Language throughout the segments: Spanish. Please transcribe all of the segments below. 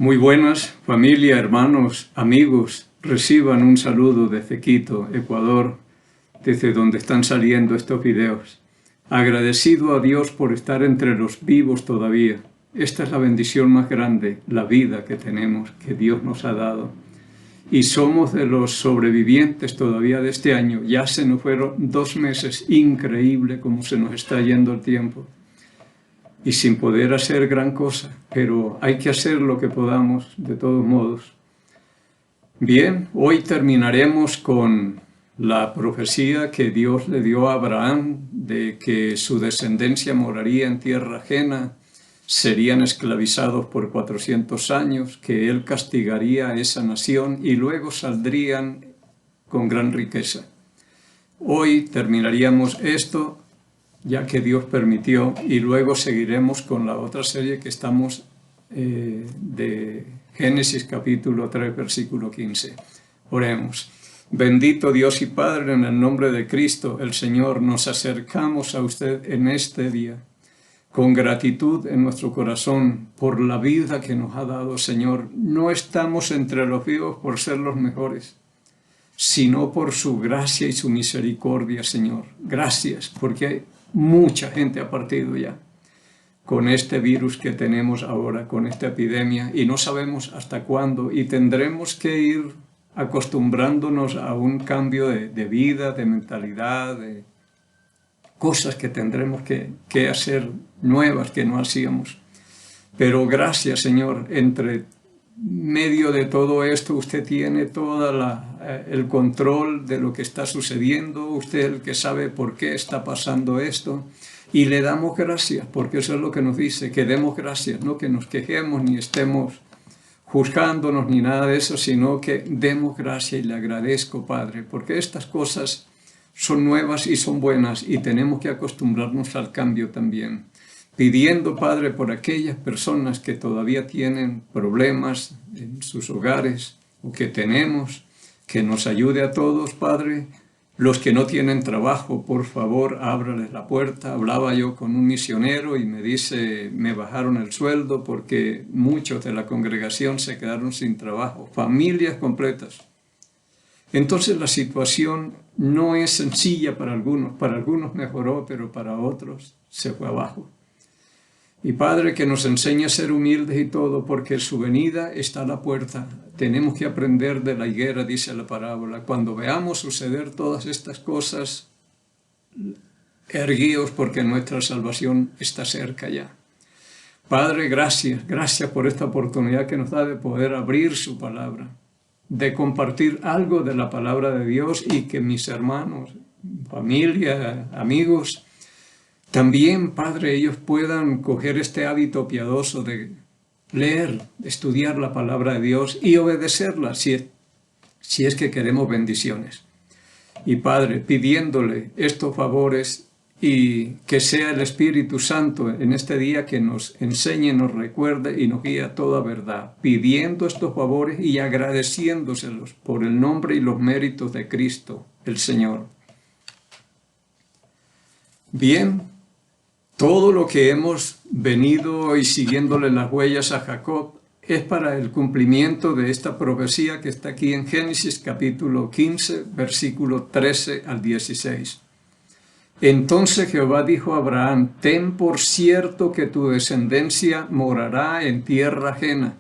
Muy buenas, familia, hermanos, amigos. Reciban un saludo desde Quito, Ecuador, desde donde están saliendo estos videos. Agradecido a Dios por estar entre los vivos todavía. Esta es la bendición más grande, la vida que tenemos, que Dios nos ha dado. Y somos de los sobrevivientes todavía de este año. Ya se nos fueron 2 meses, increíble cómo se nos está yendo el tiempo. Y sin poder hacer gran cosa, pero hay que hacer lo que podamos de todos modos. Bien, hoy terminaremos con la profecía que Dios le dio a Abraham de que su descendencia moraría en tierra ajena, serían esclavizados por 400 años, que él castigaría a esa nación y luego saldrían con gran riqueza. Hoy terminaríamos esto, ya que Dios permitió, y luego seguiremos con la otra serie que estamos de Génesis capítulo 3, versículo 15. Oremos. Bendito Dios y Padre, en el nombre de Cristo, el Señor, nos acercamos a usted en este día, con gratitud en nuestro corazón por la vida que nos ha dado, Señor. No estamos entre los vivos por ser los mejores, sino por su gracia y su misericordia, Señor. Gracias, porque mucha gente ha partido ya con este virus que tenemos ahora, con esta epidemia, y no sabemos hasta cuándo, y tendremos que ir acostumbrándonos a un cambio de vida, de mentalidad, de cosas que tendremos que hacer nuevas que no hacíamos. Pero gracias, Señor, entre medio de todo esto usted tiene todo el control de lo que está sucediendo, usted es el que sabe por qué está pasando esto, y le damos gracias, porque eso es lo que nos dice, que demos gracias, no que nos quejemos ni estemos juzgándonos ni nada de eso, sino que demos gracias y le agradezco, Padre, porque estas cosas son nuevas y son buenas y tenemos que acostumbrarnos al cambio también. Pidiendo, Padre, por aquellas personas que todavía tienen problemas en sus hogares o que tenemos, que nos ayude a todos, Padre. Los que no tienen trabajo, por favor, ábrales la puerta. Hablaba yo con un misionero y me dice, me bajaron el sueldo porque muchos de la congregación se quedaron sin trabajo, familias completas. Entonces la situación no es sencilla para algunos mejoró, pero para otros se fue abajo. Y Padre, que nos enseñe a ser humildes y todo, porque su venida está a la puerta. Tenemos que aprender de la higuera, dice la parábola. Cuando veamos suceder todas estas cosas, erguíos porque nuestra salvación está cerca ya. Padre, gracias por esta oportunidad que nos da de poder abrir su palabra, de compartir algo de la palabra de Dios y que mis hermanos, familia, amigos, también, Padre, ellos puedan coger este hábito piadoso de leer, de estudiar la palabra de Dios y obedecerla si es que queremos bendiciones. Y Padre, pidiéndole estos favores y que sea el Espíritu Santo en este día que nos enseñe, nos recuerde y nos guíe a toda verdad, pidiendo estos favores y agradeciéndoselos por el nombre y los méritos de Cristo, el Señor. Bien. Todo lo que hemos venido y siguiéndole las huellas a Jacob es para el cumplimiento de esta profecía que está aquí en Génesis capítulo 15, versículo 13 al 16. Entonces Jehová dijo a Abraham, ten por cierto que tu descendencia morará en tierra ajena.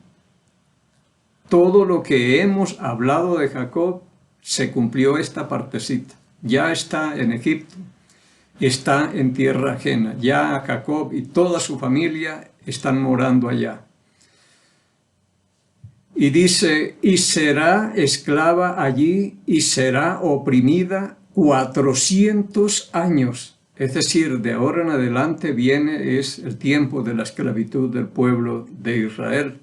Todo lo que hemos hablado de Jacob se cumplió esta partecita. Ya está en Egipto. Está en tierra ajena. Ya Jacob y toda su familia están morando allá. Y dice, y será esclava allí y será oprimida 400 años. Es decir, de ahora en adelante es el tiempo de la esclavitud del pueblo de Israel.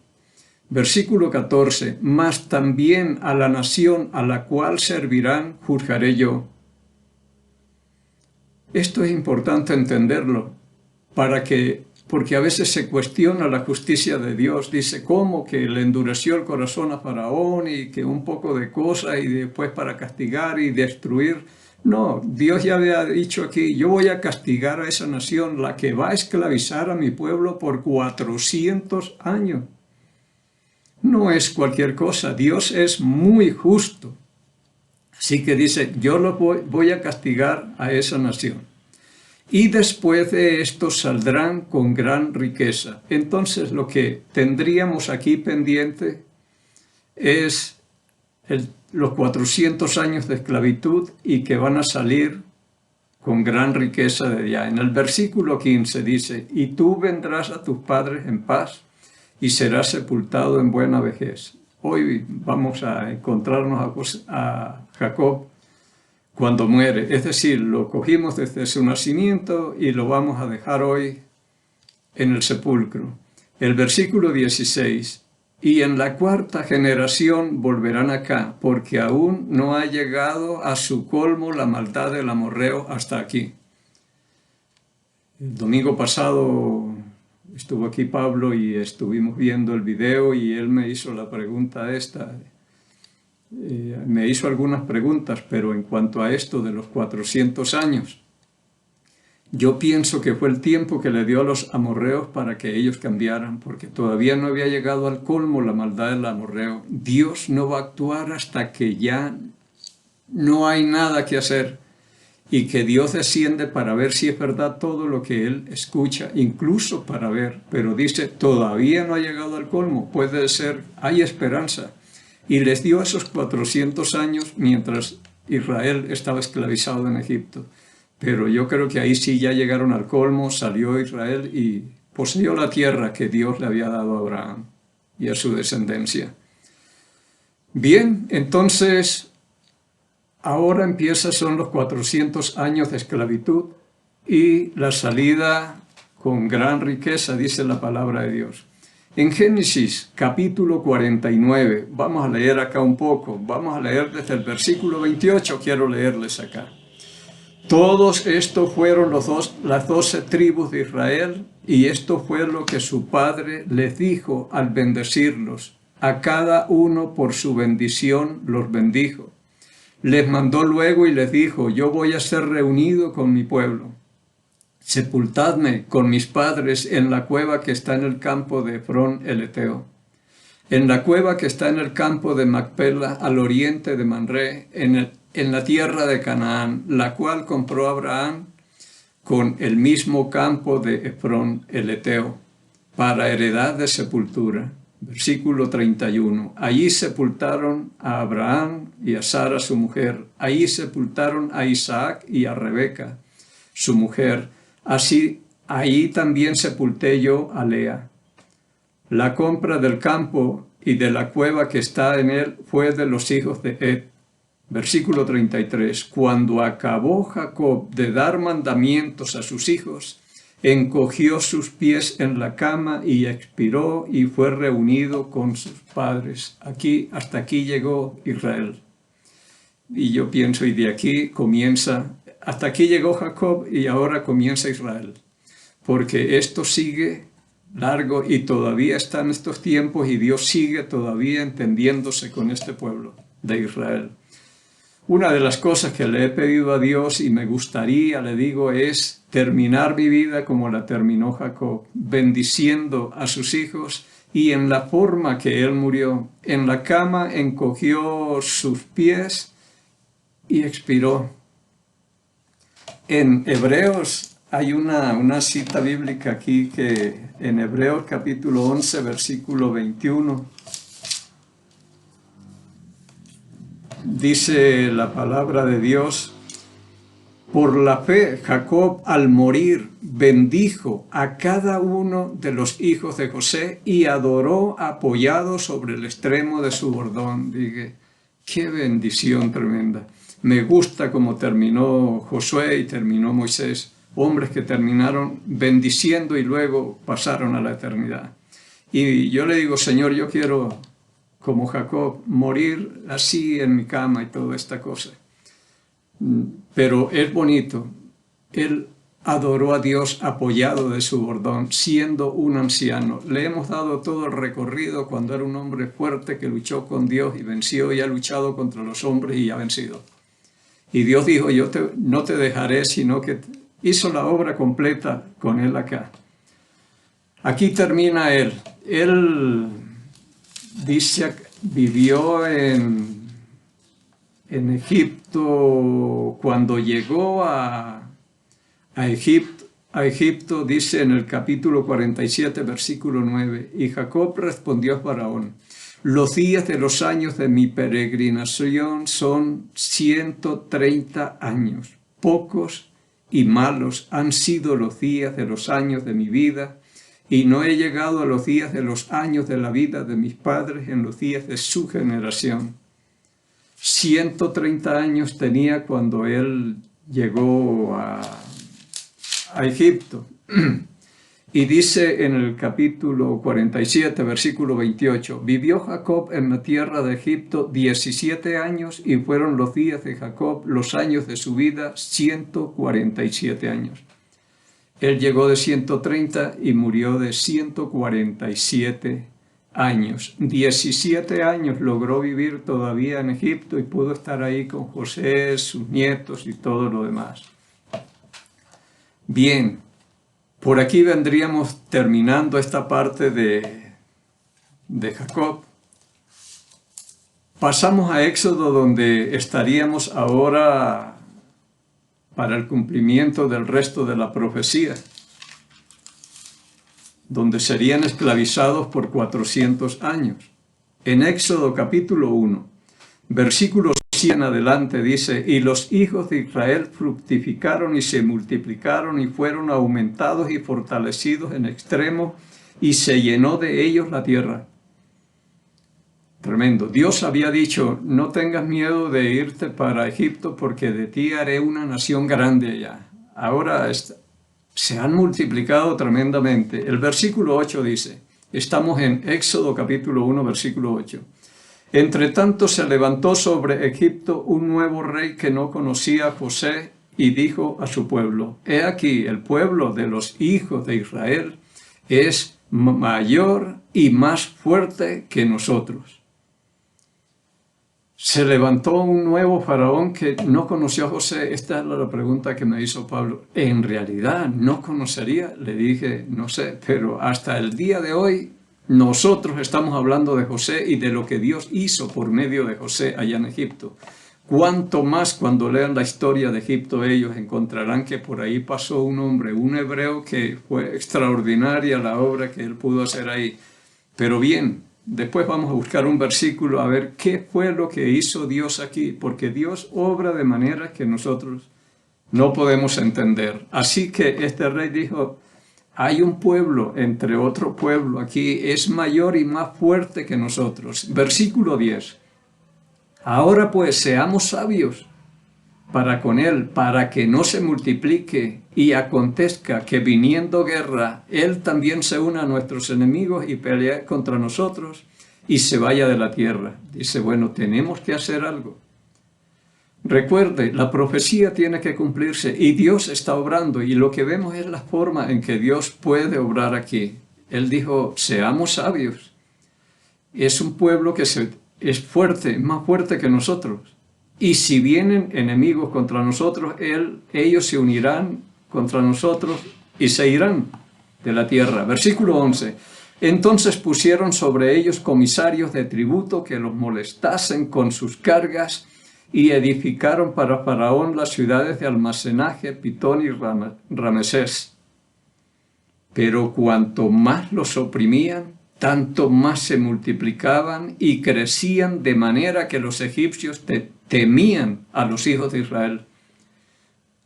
Versículo 14, mas también a la nación a la cual servirán juzgaré yo. Esto es importante entenderlo, porque a veces se cuestiona la justicia de Dios. Dice, ¿cómo que le endureció el corazón a Faraón y que un poco de cosas y después para castigar y destruir? No, Dios ya había dicho aquí, yo voy a castigar a esa nación, la que va a esclavizar a mi pueblo por 400 años. No es cualquier cosa, Dios es muy justo. Así que dice, yo voy a castigar a esa nación. Y después de esto saldrán con gran riqueza. Entonces lo que tendríamos aquí pendiente es los 400 años de esclavitud y que van a salir con gran riqueza de allá. En el versículo 15 dice, y tú vendrás a tus padres en paz y serás sepultado en buena vejez. Hoy vamos a encontrarnos a Jacob cuando muere. Es decir, lo cogimos desde su nacimiento y lo vamos a dejar hoy en el sepulcro. El versículo 16. Y en la cuarta generación volverán acá, porque aún no ha llegado a su colmo la maldad del amorreo hasta aquí. El domingo pasado estuvo aquí Pablo y estuvimos viendo el video y él me hizo la pregunta esta. Me hizo algunas preguntas, pero en cuanto a esto de los 400 años, yo pienso que fue el tiempo que le dio a los amorreos para que ellos cambiaran, porque todavía no había llegado al colmo la maldad del amorreo. Dios no va a actuar hasta que ya no hay nada que hacer y que Dios desciende para ver si es verdad todo lo que Él escucha, incluso para ver, pero dice, todavía no ha llegado al colmo, puede ser, hay esperanza. Y les dio esos 400 años mientras Israel estaba esclavizado en Egipto. Pero yo creo que ahí sí ya llegaron al colmo, salió Israel y poseyó la tierra que Dios le había dado a Abraham y a su descendencia. Bien, entonces, ahora son los 400 años de esclavitud y la salida con gran riqueza, dice la palabra de Dios. En Génesis capítulo 49, vamos a leer acá un poco, vamos a leer desde el versículo 28, quiero leerles acá. Todos estos fueron las 12 tribus de Israel, y esto fue lo que su padre les dijo al bendecirlos. A cada uno por su bendición los bendijo. Les mandó luego y les dijo, yo voy a ser reunido con mi pueblo. Sepultadme con mis padres en la cueva que está en el campo de Efrón el Eteo, en la cueva que está en el campo de Macpela, al oriente de Manré, en la tierra de Canaán, la cual compró Abraham con el mismo campo de Efrón el Eteo, para heredad de sepultura. Versículo 31. Allí sepultaron a Abraham y a Sara su mujer. Allí sepultaron a Isaac y a Rebeca su mujer. Así, ahí también sepulté yo a Lea. La compra del campo y de la cueva que está en él fue de los hijos de Ed. Versículo 33. Cuando acabó Jacob de dar mandamientos a sus hijos, encogió sus pies en la cama y expiró y fue reunido con sus padres. Hasta aquí llegó Israel. Y yo pienso, y de aquí comienza, hasta aquí llegó Jacob y ahora comienza Israel. Porque esto sigue largo y todavía están estos tiempos y Dios sigue todavía entendiéndose con este pueblo de Israel. Una de las cosas que le he pedido a Dios y me gustaría, le digo, es terminar mi vida como la terminó Jacob, bendiciendo a sus hijos y en la forma que él murió. En la cama encogió sus pies y expiró. En Hebreos hay una cita bíblica aquí que en Hebreos capítulo 11, versículo 21, dice la palabra de Dios, por la fe Jacob al morir bendijo a cada uno de los hijos de José y adoró apoyado sobre el extremo de su bordón. Dije, qué bendición tremenda. Me gusta cómo terminó Josué y terminó Moisés, hombres que terminaron bendiciendo y luego pasaron a la eternidad. Y yo le digo, Señor, yo quiero, como Jacob, morir así en mi cama y toda esta cosa. Pero es bonito. Él adoró a Dios apoyado de su bordón, siendo un anciano. Le hemos dado todo el recorrido cuando era un hombre fuerte que luchó con Dios y venció y ha luchado contra los hombres y ha vencido. Y Dios dijo, yo no te dejaré, sino que hizo la obra completa con él acá. Aquí termina él. Él dice, vivió en Egipto. Cuando llegó a Egipto, dice en el capítulo 47, versículo 9, y Jacob respondió a Faraón, los días de los años de mi peregrinación son 130 años. Pocos y malos han sido los días de los años de mi vida, y no he llegado a los días de los años de la vida de mis padres en los días de su generación. 130 años tenía cuando él llegó a Egipto. Y dice en el capítulo 47, versículo 28, vivió Jacob en la tierra de Egipto 17 años y fueron los días de Jacob, los años de su vida, 147 años. Él llegó de 130 y murió de 147 años. 17 años logró vivir todavía en Egipto y pudo estar ahí con José, sus nietos y todo lo demás. Bien, por aquí vendríamos terminando esta parte de Jacob. Pasamos a Éxodo, donde estaríamos ahora para el cumplimiento del resto de la profecía, donde serían esclavizados por 400 años. En Éxodo capítulo 1, versículos 100 en adelante dice, y los hijos de Israel fructificaron y se multiplicaron y fueron aumentados y fortalecidos en extremo, y se llenó de ellos la tierra. Tremendo. Dios había dicho, no tengas miedo de irte para Egipto porque de ti haré una nación grande allá. Ahora se han multiplicado tremendamente. El versículo 8 dice, estamos en Éxodo capítulo 1, versículo 8. Entre tanto se levantó sobre Egipto un nuevo rey que no conocía a José y dijo a su pueblo, he aquí el pueblo de los hijos de Israel es mayor y más fuerte que nosotros. Se levantó un nuevo faraón que no conoció a José. Esta es la pregunta que me hizo Pablo. ¿En realidad no conocería? Le dije, no sé, pero hasta el día de hoy nosotros estamos hablando de José y de lo que Dios hizo por medio de José allá en Egipto. Cuanto más cuando lean la historia de Egipto ellos encontrarán que por ahí pasó un hombre, un hebreo, que fue extraordinaria la obra que él pudo hacer ahí. Pero bien, después vamos a buscar un versículo a ver qué fue lo que hizo Dios aquí, porque Dios obra de manera que nosotros no podemos entender. Así que este rey dijo, hay un pueblo entre otro pueblo aquí, es mayor y más fuerte que nosotros. Versículo 10. Ahora pues seamos sabios para con él, para que no se multiplique y acontezca que viniendo guerra, él también se una a nuestros enemigos y pelee contra nosotros y se vaya de la tierra. Dice, bueno, tenemos que hacer algo. Recuerde, la profecía tiene que cumplirse y Dios está obrando y lo que vemos es la forma en que Dios puede obrar aquí. Él dijo, seamos sabios. Es un pueblo que es fuerte, más fuerte que nosotros. Y si vienen enemigos contra nosotros, ellos se unirán contra nosotros y se irán de la tierra. Versículo 11. Entonces pusieron sobre ellos comisarios de tributo que los molestasen con sus cargas y edificaron para Faraón las ciudades de almacenaje, Pitón y Ramesés. Pero cuanto más los oprimían, tanto más se multiplicaban y crecían de manera que los egipcios temían a los hijos de Israel.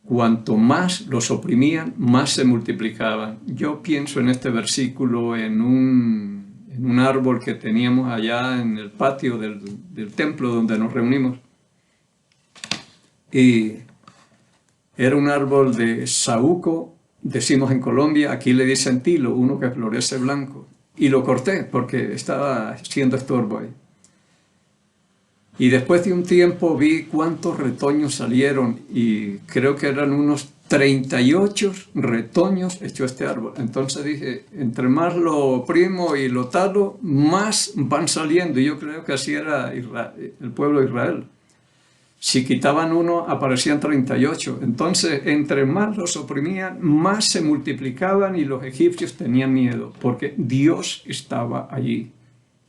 Cuanto más los oprimían, más se multiplicaban. Yo pienso en este versículo en un árbol que teníamos allá en el patio del templo donde nos reunimos. Y era un árbol de saúco, decimos en Colombia, aquí le dicen tilo, uno que florece blanco. Y lo corté porque estaba siendo estorbo ahí. Y después de un tiempo vi cuántos retoños salieron y creo que eran unos 38 retoños echó este árbol. Entonces dije, entre más lo oprimo y lo talo, más van saliendo. Y yo creo que así era el pueblo de Israel. Si quitaban uno, aparecían 38. Entonces, entre más los oprimían, más se multiplicaban y los egipcios tenían miedo, porque Dios estaba allí.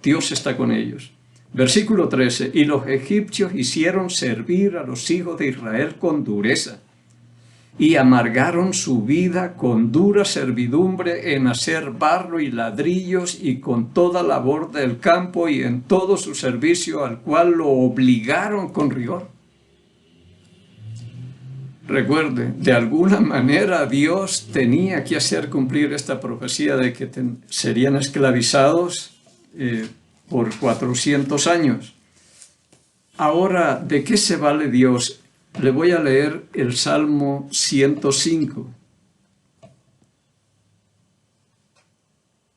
Dios está con ellos. Versículo 13. Y los egipcios hicieron servir a los hijos de Israel con dureza, y amargaron su vida con dura servidumbre en hacer barro y ladrillos y con toda labor del campo y en todo su servicio, al cual lo obligaron con rigor. Recuerde, de alguna manera Dios tenía que hacer cumplir esta profecía de que serían esclavizados por 400 años. Ahora, ¿de qué se vale Dios? Le voy a leer el Salmo 105.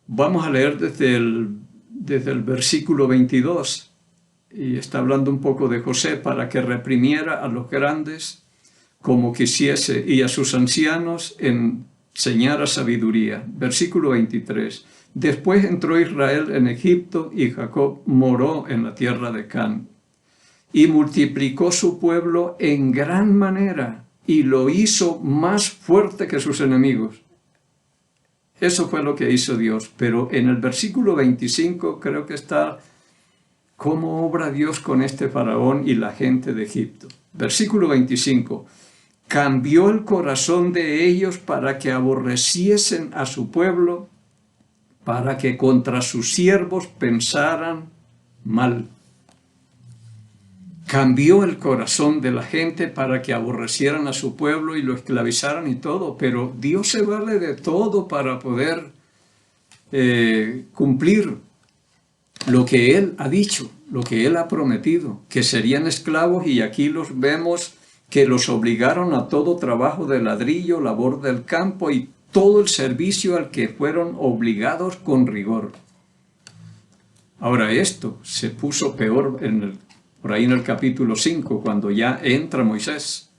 Vamos a leer desde el versículo 22. Y está hablando un poco de José para que reprimiera a los grandes como quisiese y a sus ancianos enseñara sabiduría. Versículo 23. Después entró Israel en Egipto y Jacob moró en la tierra de Canaán. Y multiplicó su pueblo en gran manera y lo hizo más fuerte que sus enemigos. Eso fue lo que hizo Dios. Pero en el versículo 25 creo que está cómo obra Dios con este faraón y la gente de Egipto. Versículo 25. Cambió el corazón de ellos para que aborreciesen a su pueblo, para que contra sus siervos pensaran mal. Cambió el corazón de la gente para que aborrecieran a su pueblo y lo esclavizaran y todo, pero Dios se vale de todo para poder cumplir lo que Él ha dicho, lo que Él ha prometido, que serían esclavos, y aquí los vemos que los obligaron a todo trabajo de ladrillo, labor del campo y todo el servicio al que fueron obligados con rigor. Ahora esto se puso peor por ahí en el capítulo 5, cuando ya entra Moisés,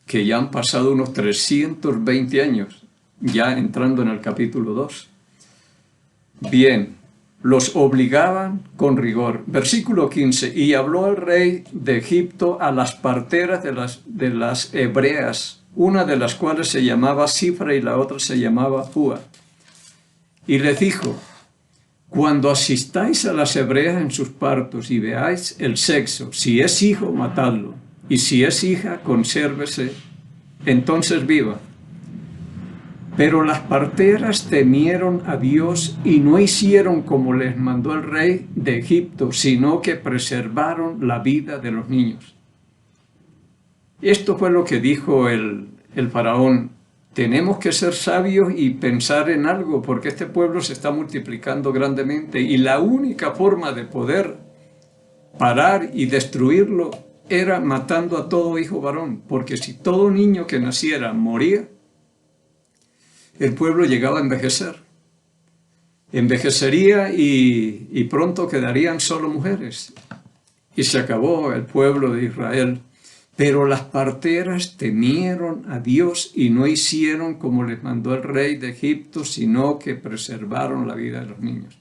que ya han pasado unos 320 años, ya entrando en el capítulo 2. Bien, los obligaban con rigor. Versículo 15, y habló el rey de Egipto a las parteras de las hebreas, una de las cuales se llamaba Cifra y la otra se llamaba Fúa. Y les dijo: cuando asistáis a las hebreas en sus partos y veáis el sexo, si es hijo, matadlo, y si es hija, consérvese, entonces viva. Pero las parteras temieron a Dios y no hicieron como les mandó el rey de Egipto, sino que preservaron la vida de los niños. Esto fue lo que dijo el faraón: tenemos que ser sabios y pensar en algo, porque este pueblo se está multiplicando grandemente y la única forma de poder parar y destruirlo era matando a todo hijo varón, porque si todo niño que naciera moría, el pueblo llegaba a envejecer. Envejecería y pronto quedarían solo mujeres. Y se acabó el pueblo de Israel. Pero las parteras temieron a Dios y no hicieron como les mandó el rey de Egipto, sino que preservaron la vida de los niños.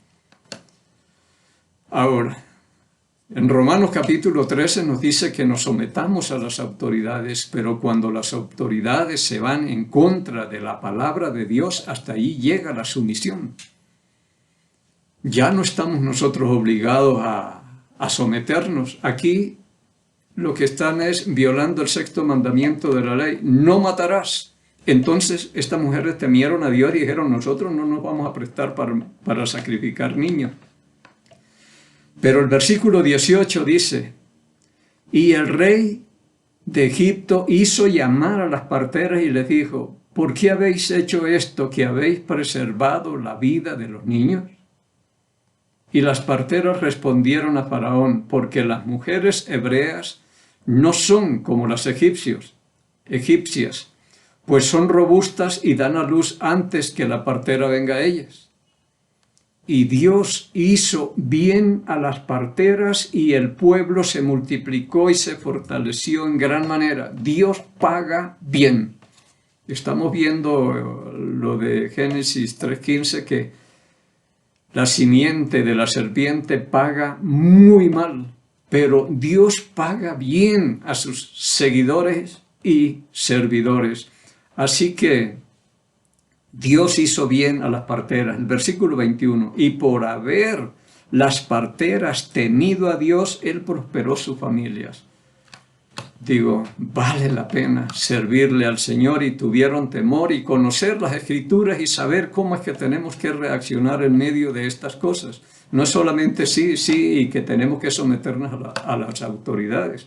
Ahora, en Romanos capítulo 13 nos dice que nos sometamos a las autoridades, pero cuando las autoridades se van en contra de la palabra de Dios, hasta ahí llega la sumisión. Ya no estamos nosotros obligados a someternos. Aquí lo que están es violando el 6º mandamiento de la ley: no matarás. Entonces estas mujeres temieron a Dios y dijeron: nosotros no nos vamos a prestar para sacrificar niños. Pero el versículo 18 dice: y el rey de Egipto hizo llamar a las parteras y les dijo: ¿por qué habéis hecho esto, que habéis preservado la vida de los niños? Y las parteras respondieron a Faraón: porque las mujeres hebreas no son como las egipcias, pues son robustas y dan a luz antes que la partera venga a ellas. Y Dios hizo bien a las parteras y el pueblo se multiplicó y se fortaleció en gran manera. Dios paga bien. Estamos viendo lo de Génesis 3:15, que la simiente de la serpiente paga muy mal, pero Dios paga bien a sus seguidores y servidores. Así que Dios hizo bien a las parteras. El versículo 21, y por haber las parteras temido a Dios, Él prosperó sus familias. Digo, vale la pena servirle al Señor, y tuvieron temor y conocer las Escrituras y saber cómo es que tenemos que reaccionar en medio de estas cosas. No es solamente sí, y que tenemos que someternos a las autoridades.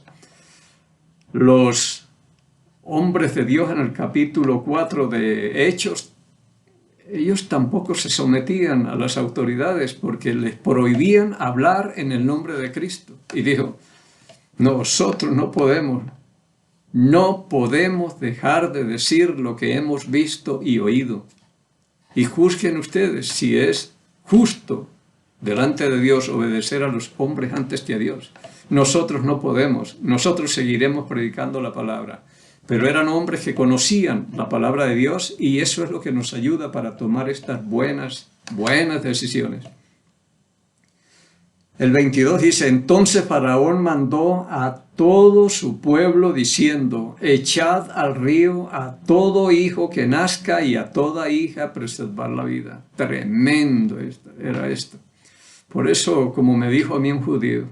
Los hombres de Dios en el capítulo 4 de Hechos, ellos tampoco se sometían a las autoridades porque les prohibían hablar en el nombre de Cristo. Y dijo, nosotros no podemos dejar de decir lo que hemos visto y oído. Y juzguen ustedes si es justo delante de Dios obedecer a los hombres antes que a Dios. Nosotros no podemos, nosotros seguiremos predicando la palabra. Pero eran hombres que conocían la palabra de Dios y eso es lo que nos ayuda para tomar estas buenas decisiones. El 22 dice, entonces Faraón mandó a todo su pueblo diciendo, echad al río a todo hijo que nazca y a toda hija preservar la vida. Tremendo era esto. Por eso, como me dijo a mí un judío,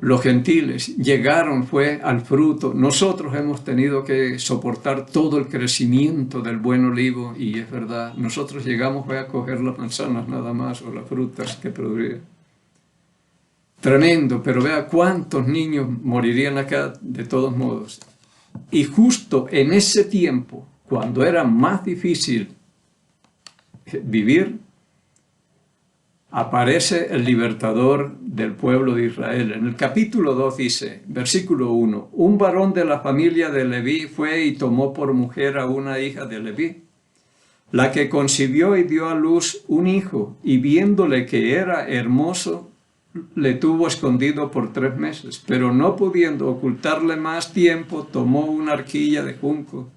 los gentiles llegaron fue al fruto. Nosotros hemos tenido que soportar todo el crecimiento del buen olivo y es verdad, nosotros llegamos fue a coger las manzanas nada más o las frutas que produrían. Tremendo, pero vea cuántos niños morirían acá de todos modos. Y justo en ese tiempo, cuando era más difícil vivir, aparece el libertador del pueblo de Israel. En el capítulo 2 dice, versículo 1, un varón de la familia de Leví fue y tomó por mujer a una hija de Leví, la que concibió y dio a luz un hijo, y viéndole que era hermoso, le tuvo escondido por 3 meses, pero no pudiendo ocultarle más tiempo, tomó una arquilla de junco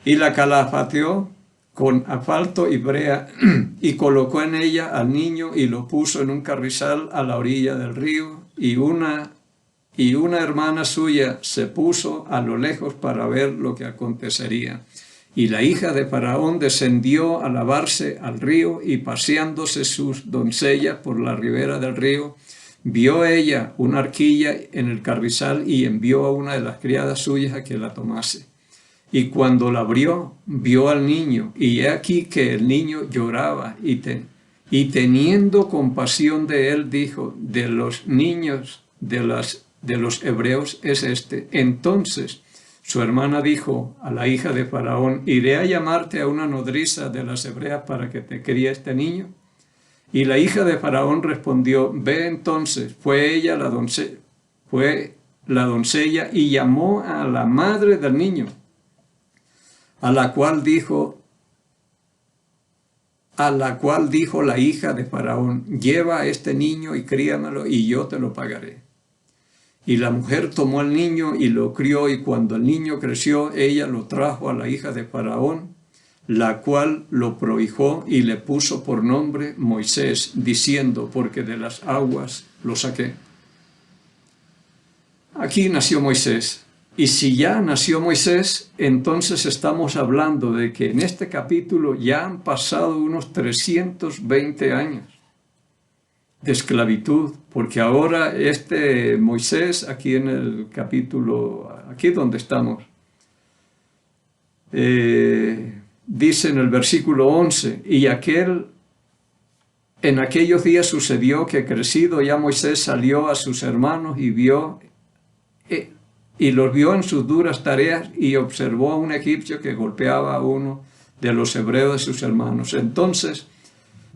y la calafateó con asfalto y brea y colocó en ella al niño y lo puso en un carrizal a la orilla del río y una hermana suya se puso a lo lejos para ver lo que acontecería. Y la hija de Faraón descendió a lavarse al río y paseándose sus doncellas por la ribera del río, vio ella una arquilla en el carrizal y envió a una de las criadas suyas a que la tomase. Y cuando la abrió, vio al niño, y he aquí que el niño lloraba, y teniendo compasión de él, dijo, de los niños de los hebreos es este. Entonces su hermana dijo a la hija de Faraón, iré a llamarte a una nodriza de las hebreas para que te críe este niño. Y la hija de Faraón respondió, ve entonces. Fue la doncella y llamó a la madre del niño, a la cual dijo la hija de Faraón, lleva a este niño y críamelo y yo te lo pagaré. Y la mujer tomó al niño y lo crió, y cuando el niño creció, ella lo trajo a la hija de Faraón, la cual lo prohijó y le puso por nombre Moisés, diciendo, porque de las aguas lo saqué. Aquí nació Moisés. Y si ya nació Moisés, entonces estamos hablando de que en este capítulo ya han pasado unos 320 años de esclavitud, porque ahora Moisés, aquí en el capítulo, aquí donde estamos, dice en el versículo 11, y en aquellos días sucedió que crecido ya Moisés salió a sus hermanos y los vio en sus duras tareas y observó a un egipcio que golpeaba a uno de los hebreos de sus hermanos. Entonces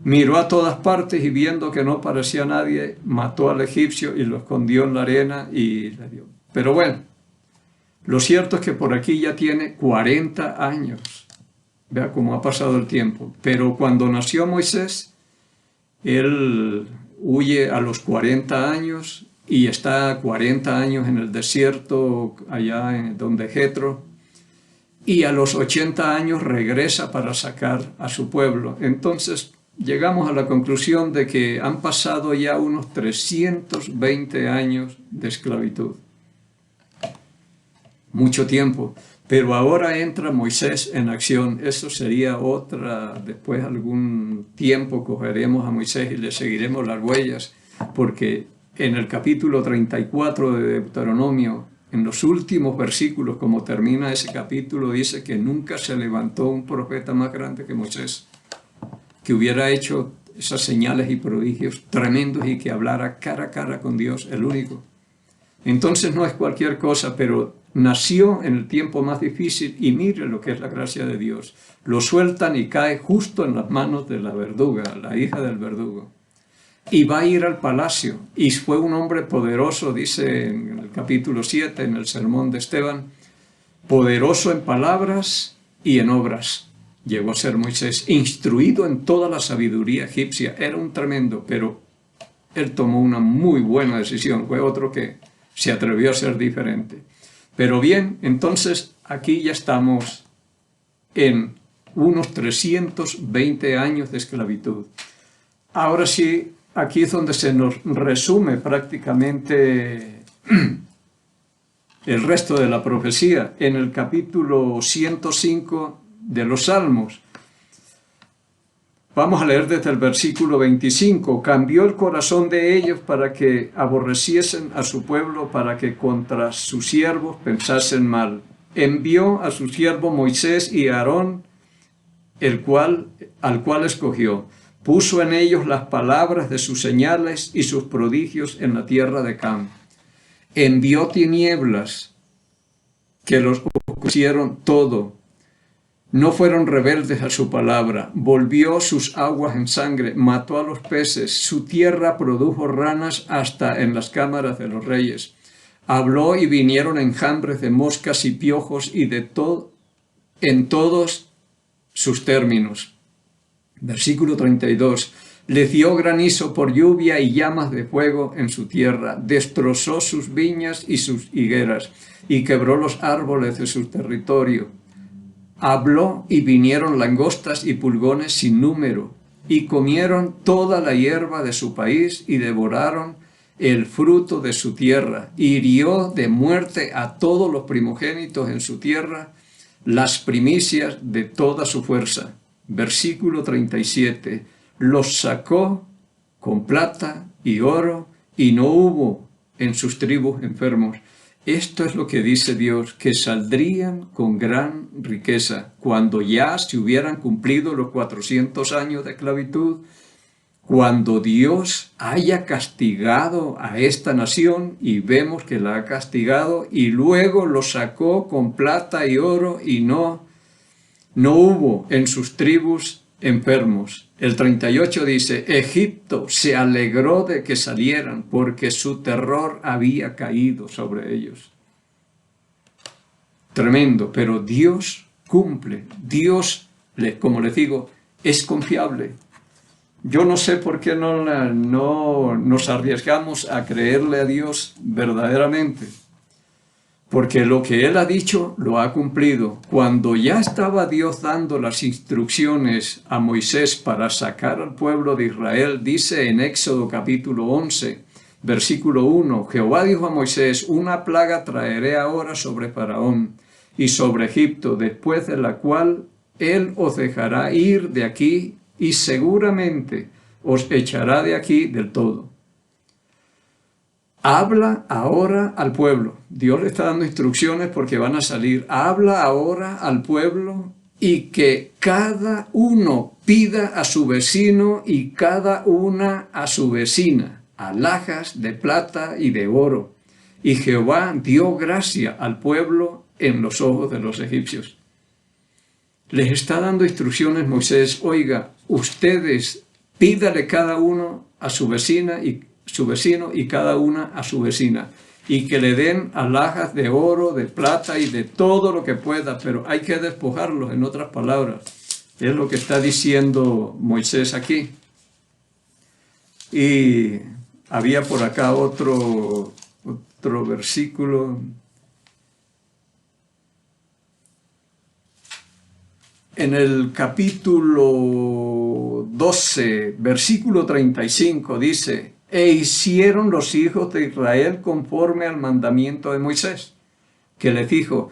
miró a todas partes y viendo que no parecía nadie, mató al egipcio y lo escondió en la arena y le dio. Pero bueno, lo cierto es que por aquí ya tiene 40 años. Vea cómo ha pasado el tiempo. Pero cuando nació Moisés, él huye a los 40 años y está 40 años en el desierto, allá donde Jetro, y a los 80 años regresa para sacar a su pueblo. Entonces llegamos a la conclusión de que han pasado ya unos 320 años de esclavitud. Mucho tiempo. Pero ahora entra Moisés en acción. Eso sería después algún tiempo cogeremos a Moisés y le seguiremos las huellas, porque en el capítulo 34 de Deuteronomio, en los últimos versículos, como termina ese capítulo, dice que nunca se levantó un profeta más grande que Moisés, que hubiera hecho esas señales y prodigios tremendos y que hablara cara a cara con Dios, el único. Entonces no es cualquier cosa, pero nació en el tiempo más difícil y mire lo que es la gracia de Dios. Lo sueltan y cae justo en las manos de la verduga, la hija del verdugo. Y va a ir al palacio. Y fue un hombre poderoso, dice en el capítulo 7, en el sermón de Esteban, poderoso en palabras y en obras. Llegó a ser Moisés, instruido en toda la sabiduría egipcia. Era un tremendo, pero él tomó una muy buena decisión. Fue otro que se atrevió a ser diferente. Pero bien, entonces aquí ya estamos en unos 320 años de esclavitud. Ahora sí, aquí es donde se nos resume prácticamente el resto de la profecía, en el capítulo 105 de los Salmos. Vamos a leer desde el versículo 25. Cambió el corazón de ellos para que aborreciesen a su pueblo, para que contra sus siervos pensasen mal. Envió a su siervo Moisés y Aarón, al cual escogió. Puso en ellos las palabras de sus señales y sus prodigios en la tierra de Cam. Envió tinieblas que los oscurecieron todo. No fueron rebeldes a su palabra. Volvió sus aguas en sangre, mató a los peces. Su tierra produjo ranas hasta en las cámaras de los reyes. Habló y vinieron enjambres de moscas y piojos y en todos sus términos. Versículo 32. Les dio granizo por lluvia y llamas de fuego en su tierra. Destrozó sus viñas y sus higueras y quebró los árboles de su territorio. Habló y vinieron langostas y pulgones sin número, y comieron toda la hierba de su país y devoraron el fruto de su tierra. Hirió de muerte a todos los primogénitos en su tierra, las primicias de toda su fuerza. Versículo 37. Los sacó con plata y oro, y no hubo en sus tribus enfermos. Esto es lo que dice Dios, que saldrían con gran riqueza cuando ya se hubieran cumplido los 400 años de esclavitud, cuando Dios haya castigado a esta nación, y vemos que la ha castigado, y luego lo sacó con plata y oro, y no hubo en sus tribus enfermos. El 38 dice, Egipto se alegró de que salieran, porque su terror había caído sobre ellos. Tremendo, pero Dios cumple. Dios, como les digo, es confiable. Yo no sé por qué no nos arriesgamos a creerle a Dios verdaderamente. Porque lo que Él ha dicho, lo ha cumplido. Cuando ya estaba Dios dando las instrucciones a Moisés para sacar al pueblo de Israel, dice en Éxodo capítulo 11, versículo 1, Jehová dijo a Moisés, una plaga traeré ahora sobre Faraón y sobre Egipto, después de la cual Él os dejará ir de aquí y seguramente os echará de aquí del todo. Habla ahora al pueblo. Dios le está dando instrucciones porque van a salir. Habla ahora al pueblo y que cada uno pida a su vecino y cada una a su vecina alhajas de plata y de oro. Y Jehová dio gracia al pueblo en los ojos de los egipcios. Les está dando instrucciones Moisés. Oiga, ustedes pídale cada uno a su vecina y su vecino y cada una a su vecina, y que le den alhajas de oro, de plata y de todo lo que pueda, pero hay que despojarlos, en otras palabras. Es lo que está diciendo Moisés aquí. Y había por acá otro versículo. En el capítulo 12, versículo 35, dice, e hicieron los hijos de Israel conforme al mandamiento de Moisés, que les dijo,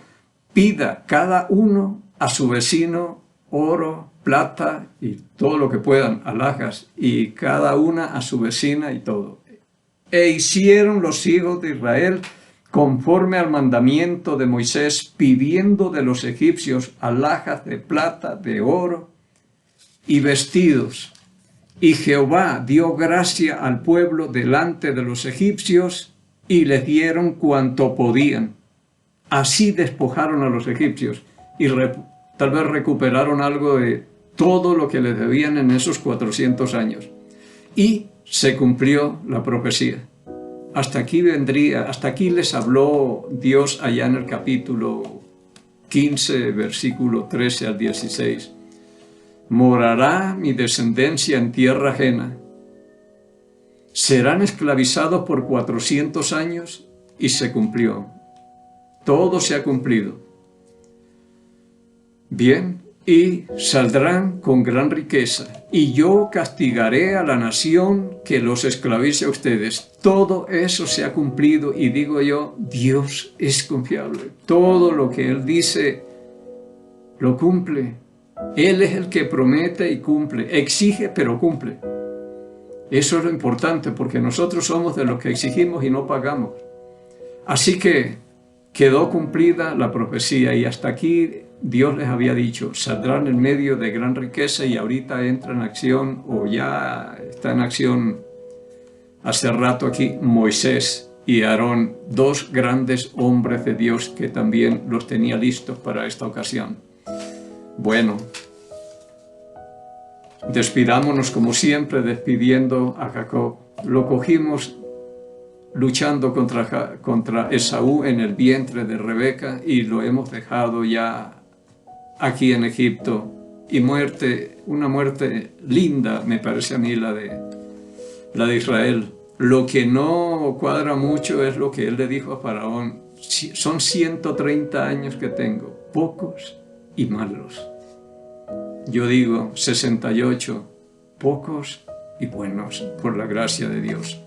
pida cada uno a su vecino oro, plata y todo lo que puedan, alhajas, y cada una a su vecina y todo. E hicieron los hijos de Israel conforme al mandamiento de Moisés, pidiendo de los egipcios alhajas de plata, de oro y vestidos. Y Jehová dio gracia al pueblo delante de los egipcios y les dieron cuanto podían. Así despojaron a los egipcios y tal vez recuperaron algo de todo lo que les debían en esos 400 años. Y se cumplió la profecía. Hasta aquí les habló Dios allá en el capítulo 15, versículo 13 al 16. Morará mi descendencia en tierra ajena. Serán esclavizados por 400 años y se cumplió. Todo se ha cumplido. Bien, y saldrán con gran riqueza, y yo castigaré a la nación que los esclavice a ustedes. Todo eso se ha cumplido, y digo yo, Dios es confiable. Todo lo que Él dice, lo cumple. Él es el que promete y cumple, exige pero cumple. Eso es lo importante, porque nosotros somos de los que exigimos y no pagamos. Así que quedó cumplida la profecía, y hasta aquí Dios les había dicho, saldrán en medio de gran riqueza, y ahorita entra en acción, o ya está en acción hace rato aquí, Moisés y Aarón, dos grandes hombres de Dios que también los tenía listos para esta ocasión. Bueno, despidámonos como siempre, despidiendo a Jacob. Lo cogimos luchando contra Esaú en el vientre de Rebeca, y lo hemos dejado ya aquí en Egipto, y una muerte linda me parece a mí la de Israel. Lo que no cuadra mucho es lo que él le dijo a Faraón: son 130 años que tengo, pocos y malos. Yo digo 68, pocos y buenos, por la gracia de Dios.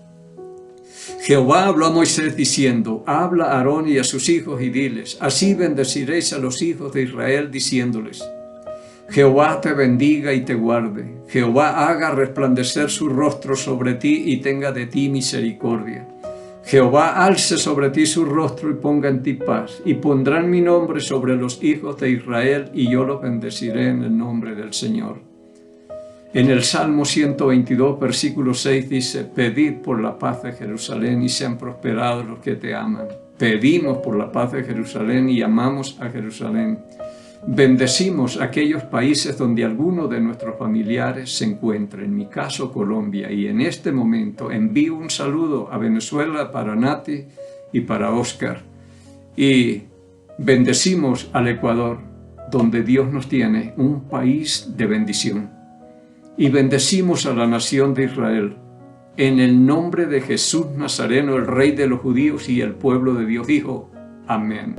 Jehová habló a Moisés diciendo: habla a Aarón y a sus hijos y diles: así bendeciréis a los hijos de Israel, diciéndoles: Jehová te bendiga y te guarde. Jehová haga resplandecer su rostro sobre ti y tenga de ti misericordia. Jehová alce sobre ti su rostro y ponga en ti paz. Y pondrán mi nombre sobre los hijos de Israel, y yo los bendeciré en el nombre del Señor. En el Salmo 122, versículo 6 dice: pedid por la paz de Jerusalén y sean prosperados los que te aman. Pedimos por la paz de Jerusalén y amamos a Jerusalén. Bendecimos aquellos países donde alguno de nuestros familiares se encuentra, en mi caso Colombia, y en este momento envío un saludo a Venezuela para Nati y para Oscar. Y bendecimos al Ecuador, donde Dios nos tiene, un país de bendición. Y bendecimos a la nación de Israel, en el nombre de Jesús Nazareno, el Rey de los judíos, y el pueblo de Dios dijo: amén.